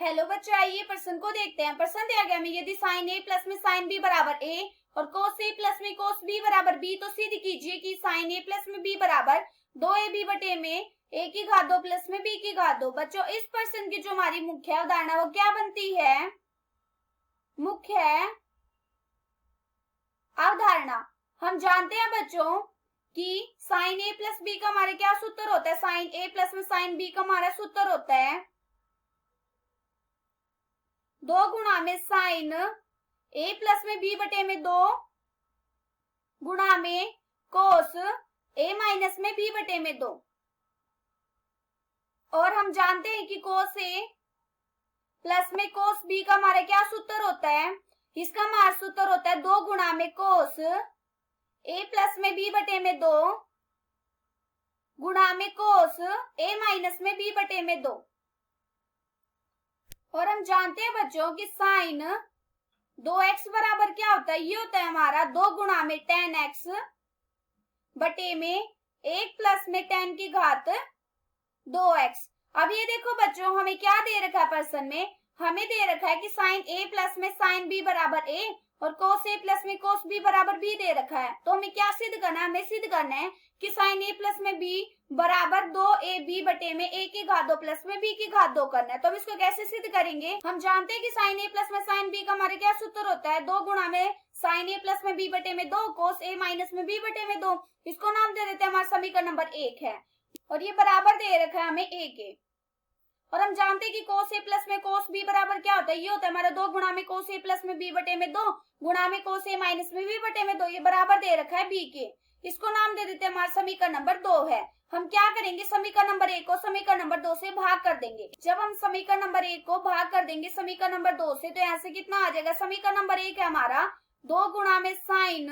Hello बच्चों, आइए प्रश्न को देखते हैं। प्रश्न दिया गया हमें, यदि साइन ए प्लस में साइन बी बराबर ए और कोस ए प्लस में कोस बी बराबर बी, तो सिद्ध कीजिए कि साइन ए प्लस में बी बराबर 2ab बटे में ए की घात 2 प्लस में बी की घात 2। बच्चों, इस प्रश्न की जो हमारी मुख्य अवधारणा वो क्या बनती है? मुख्य अवधारणा हम जानते हैं बच्चों कि साइन ए प्लस बी का हमारे क्या सूत्र होता है? साइन ए प्लस में साइन बी का हमारा सूत्र होता है 2 गुणा में साइन ए प्लस में बी बटे में 2 गुणा में कोस ए माइनस में बी बटे में 2। और हम जानते हैं कि कोस ए प्लस में कोस बी का हमारा क्या सूत्र होता है? इसका हमारा सूत्र होता है 2 गुणा में कोस ए प्लस में बी बटे में 2 गुणा में कोस ए माइनस में बी बटे में 2। और हम जानते हैं बच्चों कि साइन 2x बराबर क्या होता है? ये होता है हमारा 2 गुणा में tan x बटे में 1 प्लस में tan की घात 2x। अब ये देखो बच्चों, हमें क्या दे रखा है प्रश्न में? हमें दे रखा है कि साइन a प्लस में साइन b बराबर a और कोस a प्लस में कोस b बराबर b दे रखा है। तो हमें क्या सिद्ध करना है? हमें सिद्ध करना है कि साइन a प्लस में b बराबर 2ab बटे में a की घात 2 प्लस में b की घात 2 करना है। तो हम इसको कैसे सिद्ध करेंगे? हम जानते हैं कि साइन a प्लस में साइन b का हमारे क्या सूत्र होता है? 2 गुणा में साइन a प्लस में b बटे में 2 कोस a माइनस में b बटे में 2। इसको नाम दे देते हैं, हमारा समीकरण नंबर 1 है। और ये बराबर दे रखा है हमें a के। और हम जानते हैं कि कोस ए प्लस में कोस बी बराबर क्या होता है? ये होता है हमारा 2 गुणा में कोस ए प्लस में बी बटे में 2 गुणा में कोस ए माइनस में बी बटे में 2। ये बराबर दे रखा है बी के। इसको नाम दे देते हैं, हमारा समीकरण नंबर 2 है। हम क्या करेंगे? समीकरण नंबर 1 को समीकरण नंबर 2 से भाग कर देंगे। जब हम समीकरण नंबर 1 को भाग कर देंगे समीकरण नंबर 2 से, तो यहाँ से कितना आ जाएगा? समीकरण नंबर 1 है हमारा 2 गुणा में साइन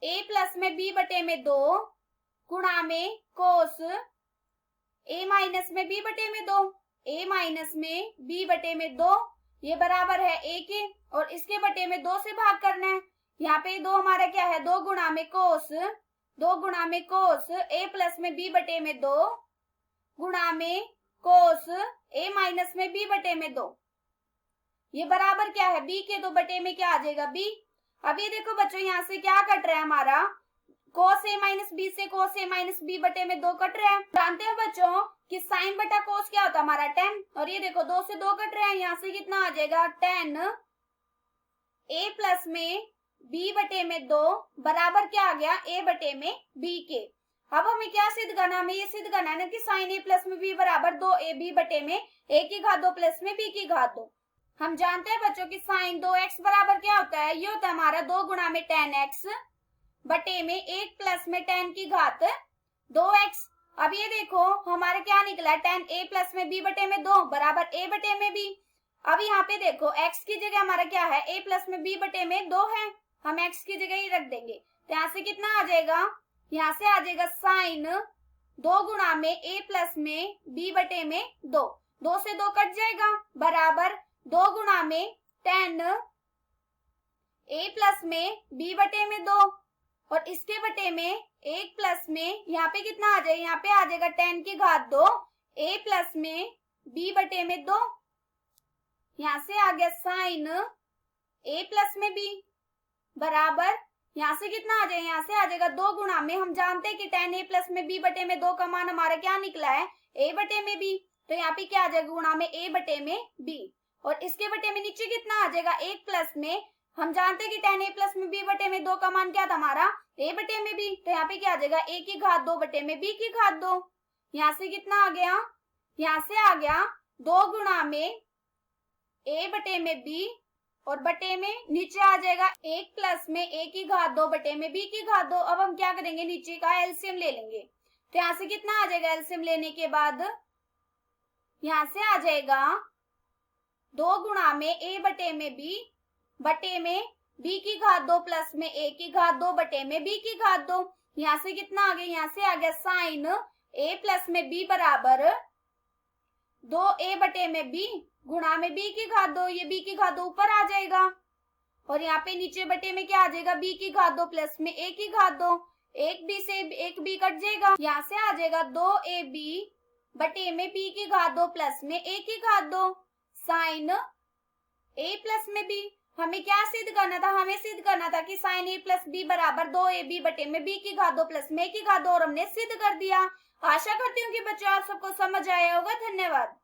ए प्लस में बी बटे में 2 गुणा में कोस ए माइनस में बी बटे में 2 ए माइनस में बी बटे में 2। ये बराबर है ए के, और इसके बटे में 2 से भाग करना है। यहाँ पे 2 हमारा क्या है? 2 गुणा में कोस ए प्लस में बी बटे में 2 गुणा में कोस ए माइनस में बी बटे में 2। ये बराबर क्या है? बी के 2 बटे में क्या आ जाएगा? बी। अब ये देखो बच्चों, यहाँ से क्या कट रहा है? हमारा कोस ए माइनस बी से कोस ए माइनस बी बटे में 2 कट रहा है। जानते हैं बच्चों कि साइन बटा कोस क्या होता है? हमारा tan। और ये देखो 2 से 2 कट रहा है, यहाँ से कितना आ जाएगा? tan ए प्लस में बी बटे में 2 बराबर क्या आ गया? a बटे में b के। अब हमें क्या सिद्ध करना? हमें ये सिद्ध करना है ना कि साइन ए प्लस में b बराबर 2ab बटे में a की घात 2 प्लस में b की घात 2। हम जानते हैं बच्चों कि साइन 2x बराबर क्या होता है? ये होता है हमारा 2 गुणा में tan x बटे में 1 प्लस में tan की घात 2x। अब ये देखो हमारा क्या निकला? tan a प्लस में b बटे में 2 बराबर a बटे में b। अब यहाँ पे देखो x की जगह हमारा क्या है? a प्लस में b बटे में 2 है, हम x की जगह ही रख देंगे। तो यहाँ से कितना आ जाएगा? यहाँ से आ जाएगा साइन 2 गुणा में a प्लस में b बटे में 2, 2 से 2 कट जाएगा, बराबर 2 गुणा में tan a प्लस में b बटे में 2 और इसके बटे में 1 प्लस में यहाँ पे कितना आ जाएगा? यहाँ पे आ जाएगा tan की घात 2 a प्लस में b बटे में 2। यहाँ से आ गया साइन a प्लस में b बराबर, यहाँ से कितना आ जाएगा? यहाँ से आ जाएगा 2 गुणा में, हम जानते हैं कि tan a प्लस में b बटे में 2 का मान हमारा क्या निकला है? a बटे में b। तो यहाँ पे क्या आ जाएगा? गुणा में a बटे में b। और इसके बटे में नीचे कितना आ जाएगा? 1 प्लस में, हम जानते हैं कि tan a प्लस में b बटे में 2 का मान क्या था हमारा? a बटे में b। तो यहाँ पे क्या आ जाएगा? a की घात 2 बटे में b की घात 2। यहाँ से कितना आ गया? यहाँ से आ गया 2 गुणा में a बटे में b और बटे में नीचे आ जाएगा 1 प्लस में a की घात 2 बटे में b की घात 2। अब हम क्या करेंगे? नीचे का एलसीएम ले लेंगे। तो यहाँ से कितना आ जाएगा? एलसीएम लेने के बाद यहाँ से आ जाएगा 2 गुणा में a बटे में b बटे में b की घात 2 प्लस में a की घात 2 बटे में b की घात 2। यहाँ से कितना आ गया? यहाँ से आ गया साइन a प्लस में b बराबर 2a बटे में b गुणा में b की घात 2। ये b की घात 2 ऊपर आ जाएगा और यहाँ पे नीचे बटे में क्या आ जाएगा? b की घात 2 प्लस में a की घात 2। एक b से एक b कट जाएगा, यहाँ से आ जाएगा 2ab बटे में b की घात 2 प्लस में a की घात 2। साइन ए प्लस में बी। हमें क्या सिद्ध करना था? हमें सिद्ध करना था कि साइन ए प्लस बी बराबर 2ab बटे में बी की घात 2 प्लस में की घात 2, और हमने सिद्ध कर दिया। आशा करती हूँ कि बच्चों आप सबको समझ आया होगा। धन्यवाद।